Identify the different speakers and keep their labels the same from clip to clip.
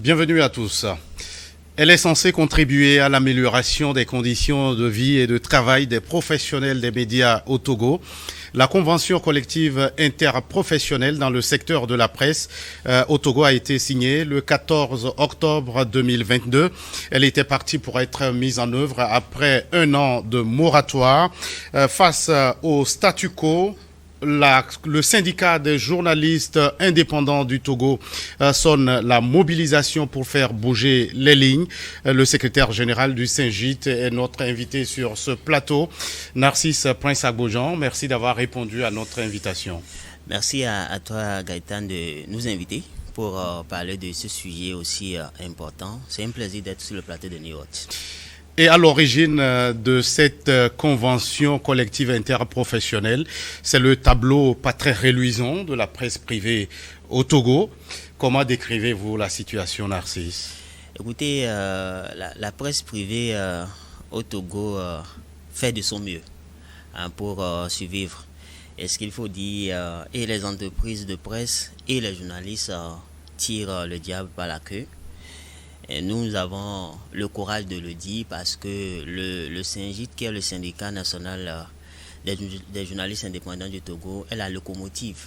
Speaker 1: Bienvenue à tous. Elle est censée contribuer à l'amélioration des conditions de vie et de travail des professionnels des médias au Togo. La convention collective interprofessionnelle dans le secteur de la presse au Togo a été signée le 14 octobre 2022. Elle était partie pour être mise en œuvre après un an de moratoire face au statu quo. Le syndicat des journalistes indépendants du Togo sonne la mobilisation pour faire bouger les lignes. Le secrétaire général du SYNJIT est notre invité sur ce plateau. Narcisse Prince-Agbojan, merci d'avoir répondu à notre invitation.
Speaker 2: Merci à toi, Gaëtan, de nous inviter pour parler de ce sujet aussi important. C'est un plaisir d'être sur le plateau de New York.
Speaker 1: Et à l'origine de cette convention collective interprofessionnelle, c'est le tableau pas très reluisant de la presse privée au Togo. Comment décrivez-vous la situation, Narcisse?
Speaker 2: Écoutez, la presse privée au Togo fait de son mieux pour survivre. Et ce qu'il faut dire, et les entreprises de presse et les journalistes tirent le diable par la queue. Et nous avons le courage de le dire parce que le SYNJIT, qui est le syndicat national des journalistes indépendants du Togo, est la locomotive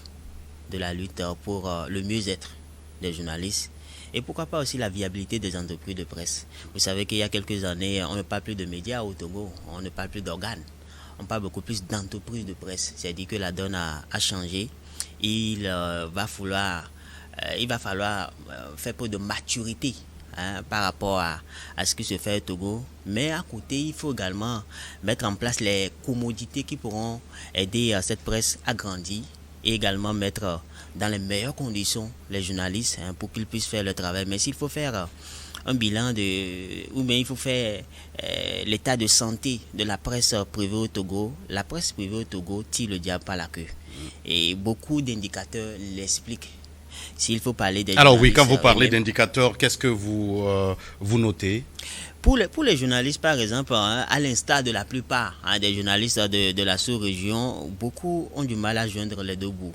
Speaker 2: de la lutte pour le mieux-être des journalistes et pourquoi pas aussi la viabilité des entreprises de presse. Vous savez qu'il y a quelques années, on ne parle plus de médias au Togo, on ne parle plus d'organes, on parle beaucoup plus d'entreprises de presse. C'est-à-dire que la donne a changé. Il va falloir faire preuve de maturité par rapport à ce qui se fait au Togo. Mais à côté, il faut également mettre en place les commodités qui pourront aider cette presse à grandir et également mettre dans les meilleures conditions les journalistes pour qu'ils puissent faire le travail. Mais s'il faut faire un bilan ou bien il faut faire l'état de santé de la presse privée au Togo, la presse privée au Togo tire le diable par la queue. Et beaucoup d'indicateurs l'expliquent. S'il faut parler des
Speaker 1: Alors oui, quand vous parlez d'indicateurs, qu'est-ce que vous notez?
Speaker 2: Pour les journalistes, par exemple, à l'instar de la plupart des journalistes de la sous-région, beaucoup ont du mal à joindre les deux bouts.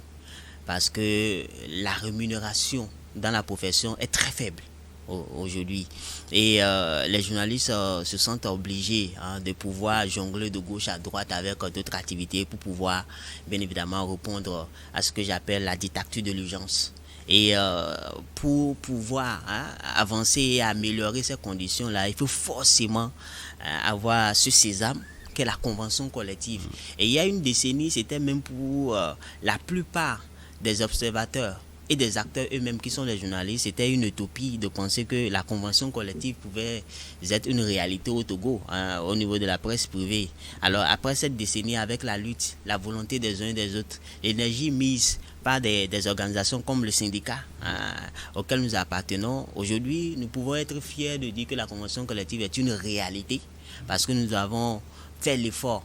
Speaker 2: Parce que la rémunération dans la profession est très faible aujourd'hui. Et les journalistes se sentent obligés de pouvoir jongler de gauche à droite avec d'autres activités pour pouvoir, bien évidemment, répondre à ce que j'appelle la dictature de l'urgence. Et pour pouvoir avancer et améliorer ces conditions-là, il faut forcément avoir ce sésame qu'est la convention collective. Et il y a une décennie, c'était même pour la plupart des observateurs et des acteurs eux-mêmes qui sont les journalistes, c'était une utopie de penser que la convention collective pouvait être une réalité au Togo, au niveau de la presse privée. Alors après cette décennie, avec la lutte, la volonté des uns et des autres, l'énergie mise par des organisations comme le syndicat auquel nous appartenons, aujourd'hui nous pouvons être fiers de dire que la convention collective est une réalité parce que nous avons fait l'effort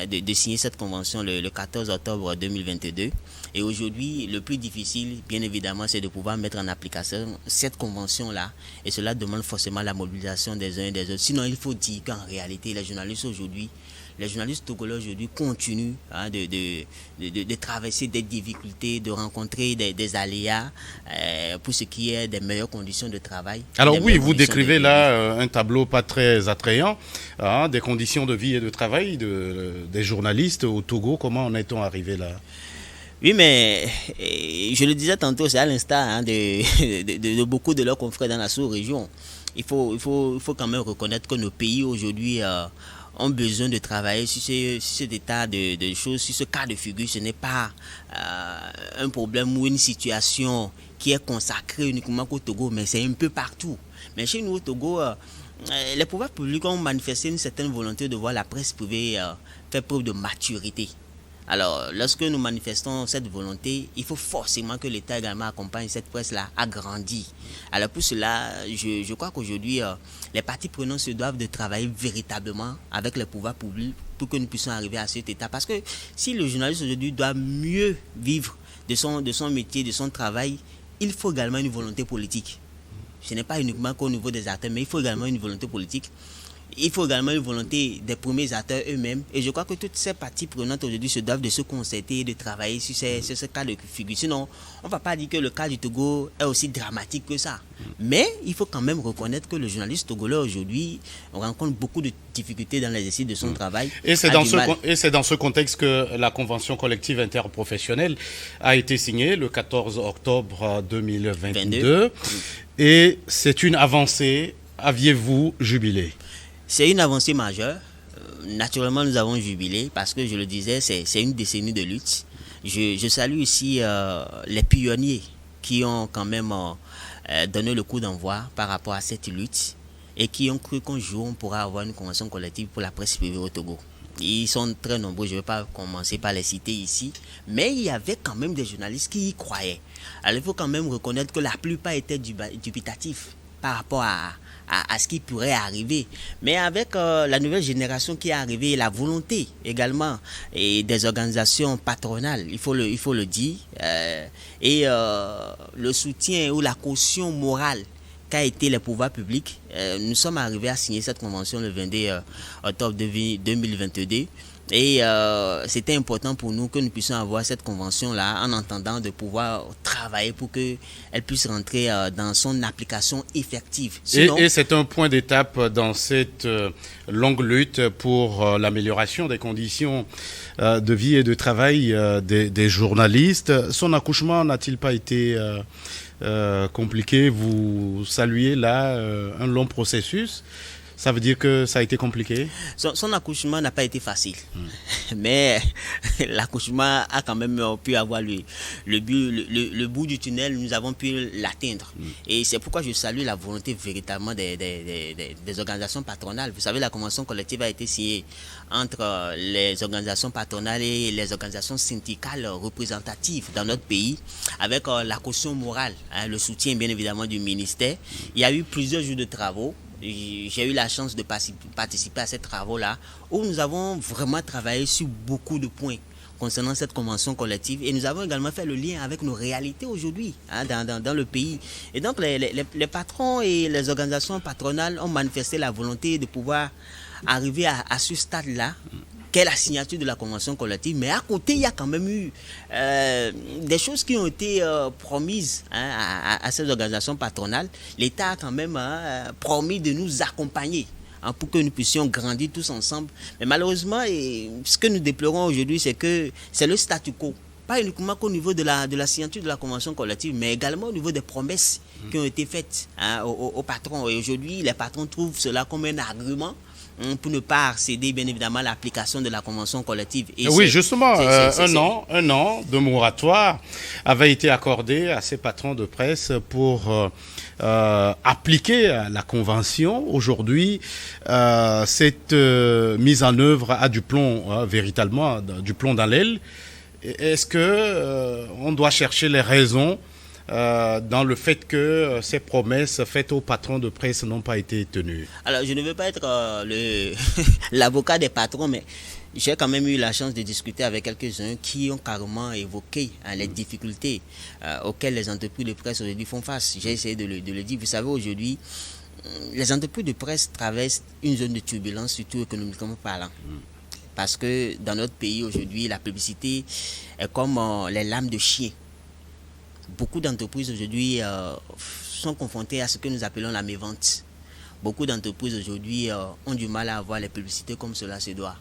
Speaker 2: de signer cette convention le 14 octobre 2022. Et aujourd'hui, le plus difficile, bien évidemment, c'est de pouvoir mettre en application cette convention-là. Et cela demande forcément la mobilisation des uns et des autres. Sinon, il faut dire qu'en réalité, les journalistes togolais aujourd'hui continuent de traverser des difficultés, de rencontrer des aléas pour ce qui est des meilleures conditions de travail.
Speaker 1: Alors oui, vous décrivez là un tableau pas très attrayant des conditions de vie et de travail des journalistes au Togo. Comment en est-on arrivé là?
Speaker 2: Oui, mais je le disais tantôt, c'est à l'instar de beaucoup de leurs confrères dans la sous-région. Il faut quand même reconnaître que nos pays aujourd'hui ont besoin de travailler sur cet état de choses, sur ce cas de figure. Ce n'est pas un problème ou une situation qui est consacrée uniquement au Togo, mais c'est un peu partout. Mais chez nous au Togo, les pouvoirs publics ont manifesté une certaine volonté de voir la presse privée faire preuve de maturité. Alors, lorsque nous manifestons cette volonté, il faut forcément que l'État également accompagne cette presse-là à grandir. Alors pour cela, je crois qu'aujourd'hui, les parties prenantes se doivent de travailler véritablement avec les pouvoirs publics pour que nous puissions arriver à cet état. Parce que si le journaliste aujourd'hui doit mieux vivre de son métier, de son travail, il faut également une volonté politique. Ce n'est pas uniquement qu'au niveau des acteurs, mais il faut également une volonté politique. il faut également une volonté des premiers acteurs eux-mêmes. Et je crois que toutes ces parties prenantes aujourd'hui se doivent de se concerter et de travailler sur ce cas de figure. Sinon, on ne va pas dire que le cas du Togo est aussi dramatique que ça. Mais il faut quand même reconnaître que le journaliste togolais aujourd'hui rencontre beaucoup de difficultés dans l'exercice de son travail.
Speaker 1: Et c'est dans ce contexte que la convention collective interprofessionnelle a été signée le 14 octobre 2022. Et c'est une avancée. Aviez-vous jubilé?
Speaker 2: C'est une avancée majeure. Naturellement, nous avons jubilé parce que, je le disais, c'est une décennie de lutte. Je salue ici les pionniers qui ont quand même donné le coup d'envoi par rapport à cette lutte et qui ont cru qu'un jour on pourra avoir une convention collective pour la presse privée au Togo. Ils sont très nombreux, je ne vais pas commencer par les citer ici, mais il y avait quand même des journalistes qui y croyaient. Alors il faut quand même reconnaître que la plupart étaient dubitatifs par rapport à ce qui pourrait arriver. Mais avec la nouvelle génération qui est arrivée, la volonté également et des organisations patronales, il faut le dire, et le soutien ou la caution morale qu'a été les pouvoirs publics, nous sommes arrivés à signer cette convention le 22 octobre 2022. Et c'était important pour nous que nous puissions avoir cette convention-là en entendant de pouvoir travailler pour qu'elle puisse rentrer dans son application effective.
Speaker 1: Sinon, et c'est un point d'étape dans cette longue lutte pour l'amélioration des conditions de vie et de travail des journalistes. Son accouchement n'a-t-il pas été compliqué? Vous saluez là un long processus. Ça veut dire que ça a été compliqué?
Speaker 2: Son accouchement n'a pas été facile. Mais l'accouchement a quand même pu avoir le bout du tunnel, nous avons pu l'atteindre. Et c'est pourquoi je salue la volonté véritablement des organisations patronales. Vous savez, la convention collective a été signée entre les organisations patronales et les organisations syndicales représentatives dans notre pays, avec la caution morale, le soutien bien évidemment du ministère. Il y a eu plusieurs jours de travaux. J'ai eu la chance de participer à ces travaux-là où nous avons vraiment travaillé sur beaucoup de points concernant cette convention collective et nous avons également fait le lien avec nos réalités aujourd'hui dans le pays. Et donc les patrons et les organisations patronales ont manifesté la volonté de pouvoir arriver à ce stade-là, qu'est la signature de la convention collective, mais à côté, il y a quand même eu des choses qui ont été promises à ces organisations patronales. L'État a quand même promis de nous accompagner pour que nous puissions grandir tous ensemble. Mais malheureusement, ce que nous déplorons aujourd'hui, c'est que c'est le statu quo. Pas uniquement qu'au niveau de la signature de la convention collective, mais également au niveau des promesses qui ont été faites aux patrons. Et aujourd'hui, les patrons trouvent cela comme un argument pour ne pas céder bien évidemment à l'application de la convention collective. Et
Speaker 1: oui, justement, un an de moratoire avait été accordé à ces patrons de presse pour appliquer la convention. Aujourd'hui, cette mise en œuvre a du plomb, véritablement, du plomb dans l'aile. Est-ce que on doit chercher les raisons dans le fait que ces promesses faites aux patrons de presse n'ont pas été tenues?
Speaker 2: Alors, je ne veux pas être l'avocat des patrons, mais j'ai quand même eu la chance de discuter avec quelques-uns qui ont carrément évoqué les difficultés auxquelles les entreprises de presse aujourd'hui font face. J'ai essayé de le dire. Vous savez, aujourd'hui, les entreprises de presse traversent une zone de turbulence, surtout économiquement parlant. Parce que dans notre pays aujourd'hui, la publicité est comme les lames de chien. Beaucoup d'entreprises aujourd'hui sont confrontées à ce que nous appelons la mévente. Beaucoup d'entreprises aujourd'hui ont du mal à avoir les publicités comme cela se doit.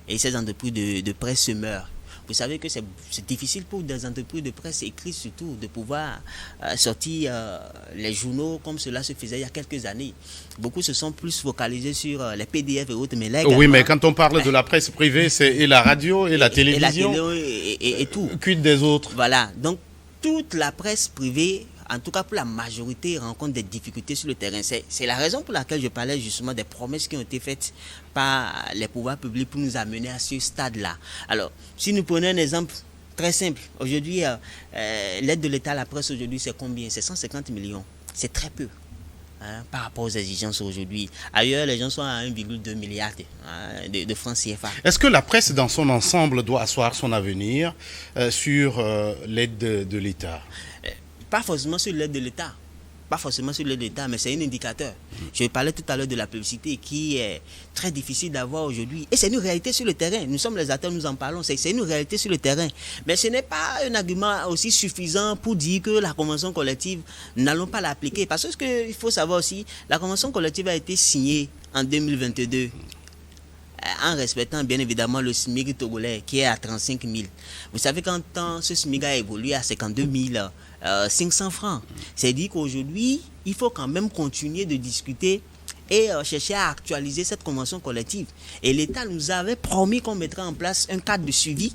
Speaker 2: Et ces entreprises de presse se meurent. Vous savez que c'est difficile pour des entreprises de presse écrites surtout de pouvoir sortir les journaux comme cela se faisait il y a quelques années. Beaucoup se sont plus focalisés sur les PDF et autres. Mais là,
Speaker 1: oui, mais quand on parle de la presse privée, c'est et la radio et la télévision.
Speaker 2: Et tout.
Speaker 1: Quid des autres?
Speaker 2: Voilà. Donc, toute la presse privée, en tout cas pour la majorité, rencontre des difficultés sur le terrain. C'est la raison pour laquelle je parlais justement des promesses qui ont été faites par les pouvoirs publics pour nous amener à ce stade-là. Alors, si nous prenons un exemple très simple, aujourd'hui, l'aide de l'État à la presse aujourd'hui, c'est combien? C'est 150 millions. C'est très peu. Par rapport aux exigences aujourd'hui. Ailleurs, les gens sont à 1,2 milliard de francs CFA.
Speaker 1: Est-ce que la presse dans son ensemble doit asseoir son avenir sur l'aide de l'État?
Speaker 2: Pas forcément sur l'aide de l'État. pas forcément sur l'aide d'État, mais c'est un indicateur. Je parlais tout à l'heure de la publicité qui est très difficile d'avoir aujourd'hui. Et c'est une réalité sur le terrain. Nous sommes les acteurs, nous en parlons. C'est une réalité sur le terrain. Mais ce n'est pas un argument aussi suffisant pour dire que la convention collective, nous n'allons pas l'appliquer. Parce que il faut savoir aussi, la convention collective a été signée en 2022. En respectant bien évidemment le SMIC togolais qui est à 35 000. Vous savez qu'en temps, ce SMIC a évolué à 52 500 francs. C'est-à-dire qu'aujourd'hui, il faut quand même continuer de discuter et chercher à actualiser cette convention collective. Et l'État nous avait promis qu'on mettrait en place un cadre de suivi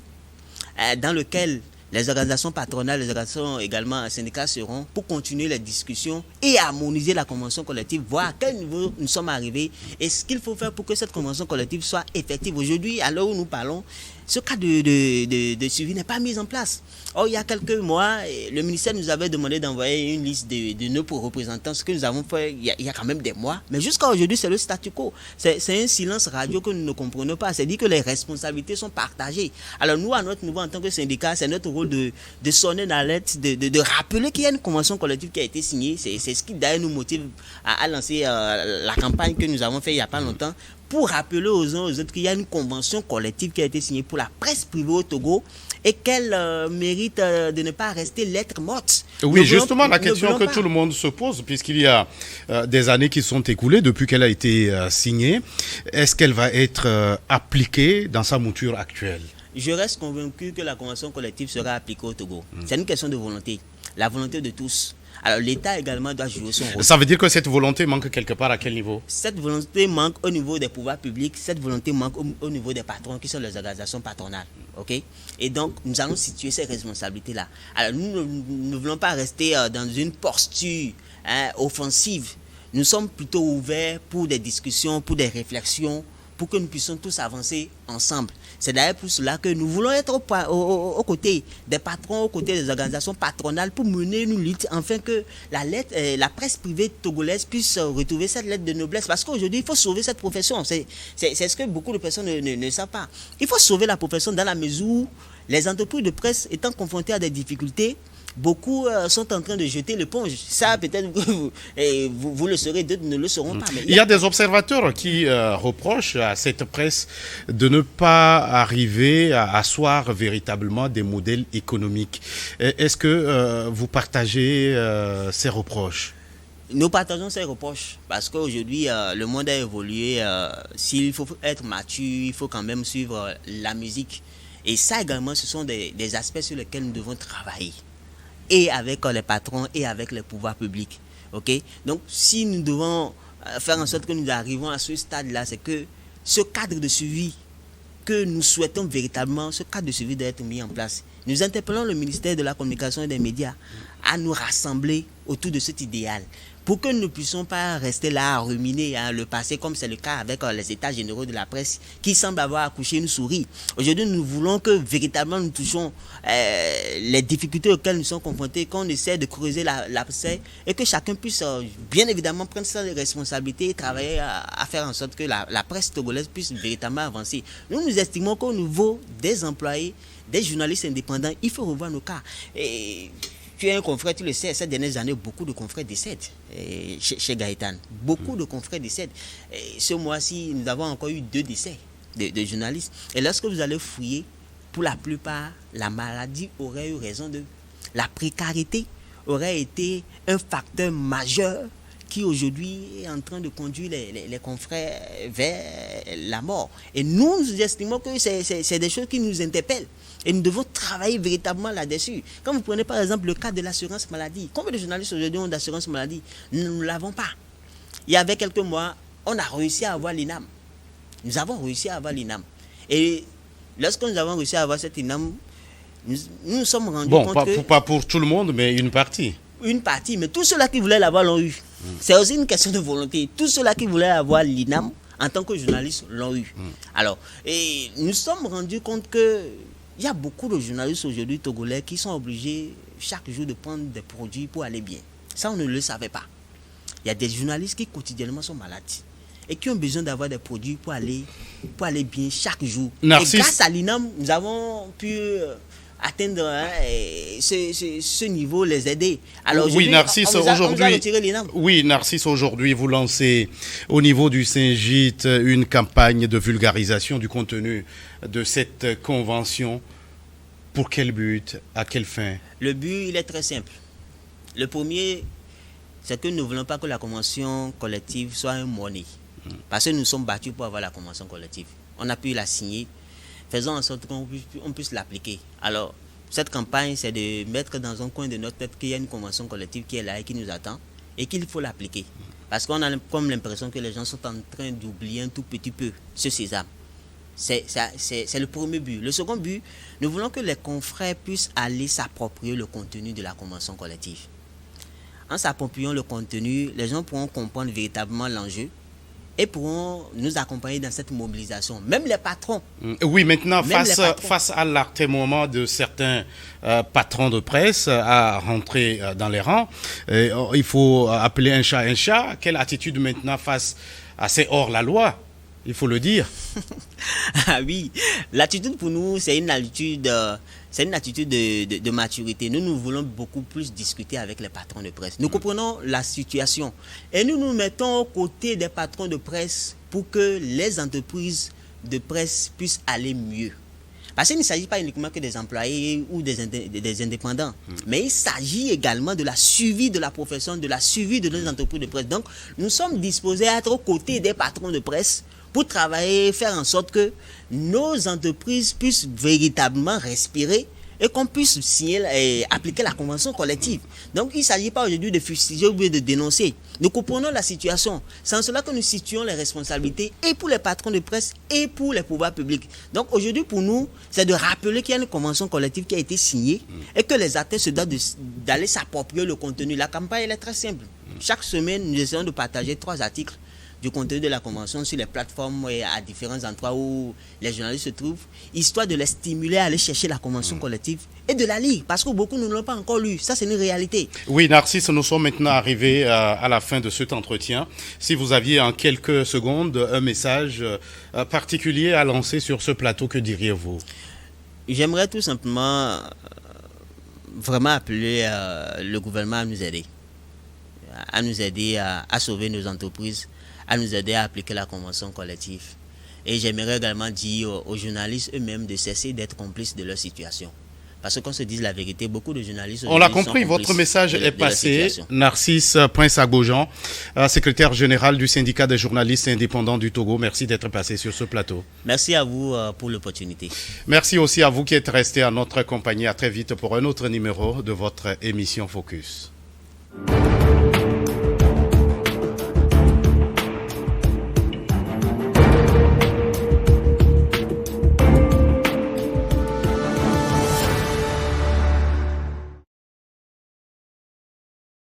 Speaker 2: dans lequel les organisations patronales, les organisations également syndicales seront pour continuer les discussions et harmoniser la convention collective, voir à quel niveau nous sommes arrivés et ce qu'il faut faire pour que cette convention collective soit effective. Aujourd'hui, à l'heure où nous parlons, ce cas de suivi n'est pas mis en place. Or, il y a quelques mois, le ministère nous avait demandé d'envoyer une liste de nos représentants, ce que nous avons fait il y a quand même des mois. Mais jusqu'à aujourd'hui, c'est le statu quo. C'est un silence radio que nous ne comprenons pas. C'est-à-dire que les responsabilités sont partagées. Alors nous, à notre niveau, en tant que syndicat, c'est notre rôle de sonner l'alerte, de rappeler qu'il y a une convention collective qui a été signée. C'est ce qui d'ailleurs nous motive à lancer la campagne que nous avons faite il n'y a pas longtemps, pour rappeler aux uns aux autres qu'il y a une convention collective qui a été signée pour la presse privée au Togo et qu'elle mérite de ne pas rester lettre morte.
Speaker 1: Oui, justement, la question que tout le monde se pose, puisqu'il y a des années qui sont écoulées depuis qu'elle a été signée, est-ce qu'elle va être appliquée dans sa mouture actuelle?
Speaker 2: Je reste convaincu que la convention collective sera appliquée au Togo. C'est une question de volonté, la volonté de tous. Alors l'État également doit jouer son rôle.
Speaker 1: Ça veut dire que cette volonté manque quelque part à quel niveau?
Speaker 2: Cette volonté manque au niveau des pouvoirs publics, cette volonté manque au niveau des patrons qui sont les organisations patronales. Okay? Et donc nous allons situer ces responsabilités-là. Alors nous ne voulons pas rester dans une posture offensive. Nous sommes plutôt ouverts pour des discussions, pour des réflexions, pour que nous puissions tous avancer ensemble. C'est d'ailleurs pour cela que nous voulons être aux côtés des patrons, aux côtés des organisations patronales pour mener une lutte afin que la presse privée togolaise puisse retrouver cette lettre de noblesse. Parce qu'aujourd'hui, il faut sauver cette profession. C'est ce que beaucoup de personnes ne savent pas. Il faut sauver la profession dans la mesure où les entreprises de presse étant confrontées à des difficultés, beaucoup sont en train de jeter l'éponge. Ça, peut-être, vous le saurez, d'autres ne le sauront pas. Mais
Speaker 1: il y a des observateurs qui reprochent à cette presse de ne pas arriver à asseoir véritablement des modèles économiques. Est-ce que vous partagez ces reproches?
Speaker 2: Nous partageons ces reproches parce qu'aujourd'hui, le monde a évolué. S'il faut être mature, il faut quand même suivre la musique. Et ça également, ce sont des aspects sur lesquels nous devons travailler. Et avec les patrons et avec les pouvoirs publics. Okay? Donc, si nous devons faire en sorte que nous arrivons à ce stade-là, c'est que ce cadre de suivi que nous souhaitons véritablement, ce cadre de suivi doit être mis en place. Nous interpellons le ministère de la Communication et des Médias à nous rassembler autour de cet idéal pour que nous ne puissions pas rester là à ruminer le passé comme c'est le cas avec les états généraux de la presse qui semblent avoir accouché une souris. Aujourd'hui, nous voulons que véritablement nous touchions les difficultés auxquelles nous sommes confrontés, qu'on essaie de creuser l'abcès et que chacun puisse bien évidemment prendre ses responsabilités et travailler à faire en sorte que la presse togolaise puisse véritablement avancer. Nous estimons qu'au niveau des employés, des journalistes indépendants, il faut revoir nos cas. Et tu es un confrère, tu le sais, ces dernières années, beaucoup de confrères décèdent chez Gaëtan. Beaucoup de confrères décèdent. Et ce mois-ci, nous avons encore eu 2 décès de journalistes. Et lorsque vous allez fouiller, pour la plupart, la maladie aurait eu raison d'eux. La précarité aurait été un facteur majeur qui aujourd'hui est en train de conduire les confrères vers la mort. Et nous estimons que c'est des choses qui nous interpellent. Et nous devons travailler véritablement là-dessus. Quand vous prenez par exemple le cas de l'assurance maladie, combien de journalistes aujourd'hui ont d'assurance maladie? Nous ne l'avons pas. Il y avait quelques mois, on a réussi à avoir l'INAM. Nous avons réussi à avoir l'INAM. Et lorsque nous avons réussi à avoir cette INAM, nous nous sommes rendus compte que...
Speaker 1: Pas pour tout le monde, mais une partie.
Speaker 2: Une partie, mais tous ceux-là qui voulaient l'avoir l'ont eu. C'est aussi une question de volonté. Tous ceux-là qui voulaient avoir l'INAM, en tant que journalistes, l'ont eu. Alors, et nous sommes rendus compte que il y a beaucoup de journalistes aujourd'hui togolais qui sont obligés chaque jour de prendre des produits pour aller bien. Ça, on ne le savait pas. Il y a des journalistes qui quotidiennement sont malades et qui ont besoin d'avoir des produits pour aller bien chaque jour.
Speaker 1: Narcisse.
Speaker 2: Et grâce à l'INAM, nous avons pu atteindre ce niveau, les aider. Alors,
Speaker 1: oui, Narcisse, aujourd'hui,
Speaker 2: oui,
Speaker 1: Narcisse, aujourd'hui, vous lancez au niveau du Saint-Gite une campagne de vulgarisation du contenu de cette convention. Pour quel but? À quelle fin?
Speaker 2: Le but, il est très simple. Le premier, c'est que nous ne voulons pas que la convention collective soit un monnaie. Parce que nous sommes battus pour avoir la convention collective. On a pu la signer. Faisons en sorte qu'on puisse l'appliquer. Alors, cette campagne, c'est de mettre dans un coin de notre tête qu'il y a une convention collective qui est là et qui nous attend et qu'il faut l'appliquer. Parce qu'on a comme l'impression que les gens sont en train d'oublier un tout petit peu ce sésame. C'est le premier but. Le second but, nous voulons que les confrères puissent aller s'approprier le contenu de la convention collective. En s'appropriant le contenu, les gens pourront comprendre véritablement l'enjeu et pourront nous accompagner dans cette mobilisation. Même les patrons.
Speaker 1: Oui, maintenant, face à l'atermoiement de certains patrons de presse à rentrer dans les rangs, il faut appeler un chat un chat. Quelle attitude maintenant face à ces hors-la-loi? Il faut le dire.
Speaker 2: Ah oui, l'attitude pour nous, c'est une attitude de maturité. Nous voulons beaucoup plus discuter avec les patrons de presse. Nous comprenons la situation et nous nous mettons aux côtés des patrons de presse pour que les entreprises de presse puissent aller mieux. Parce qu'il ne s'agit pas uniquement que des employés ou des indépendants, mais il s'agit également de la suivi de la profession, de la suivi de nos entreprises de presse. Donc, nous sommes disposés à être aux côtés des patrons de presse pour travailler, faire en sorte que nos entreprises puissent véritablement respirer et qu'on puisse signer et appliquer la convention collective. Donc, il ne s'agit pas aujourd'hui de fustiger ou de dénoncer. Nous comprenons la situation. C'est en cela que nous situons les responsabilités et pour les patrons de presse et pour les pouvoirs publics. Donc, aujourd'hui, pour nous, c'est de rappeler qu'il y a une convention collective qui a été signée et que les acteurs se doivent d'aller s'approprier le contenu. La campagne, elle est très simple. Chaque semaine, nous essayons de partager 3 articles du contenu de la convention sur les plateformes et à différents endroits où les journalistes se trouvent, histoire de les stimuler à aller chercher la convention collective et de la lire, parce que beaucoup ne l'ont pas encore lu. Ça, c'est une réalité.
Speaker 1: Oui, Narcisse, nous sommes maintenant arrivés à la fin de cet entretien. Si vous aviez en quelques secondes un message particulier à lancer sur ce plateau, que diriez-vous?
Speaker 2: J'aimerais tout simplement vraiment appeler le gouvernement à nous aider à sauver nos entreprises, à nous aider à appliquer la convention collective. Et j'aimerais également dire aux journalistes eux-mêmes de cesser d'être complices de leur situation. Parce qu'on se dise la vérité, beaucoup de journalistes...
Speaker 1: On l'a compris, votre message est passé. Narcisse Prince-Agbojan, secrétaire général du syndicat des journalistes indépendants du Togo. Merci d'être passé sur ce plateau.
Speaker 2: Merci à vous pour l'opportunité.
Speaker 1: Merci aussi à vous qui êtes restés à notre compagnie. À très vite pour un autre numéro de votre émission Focus.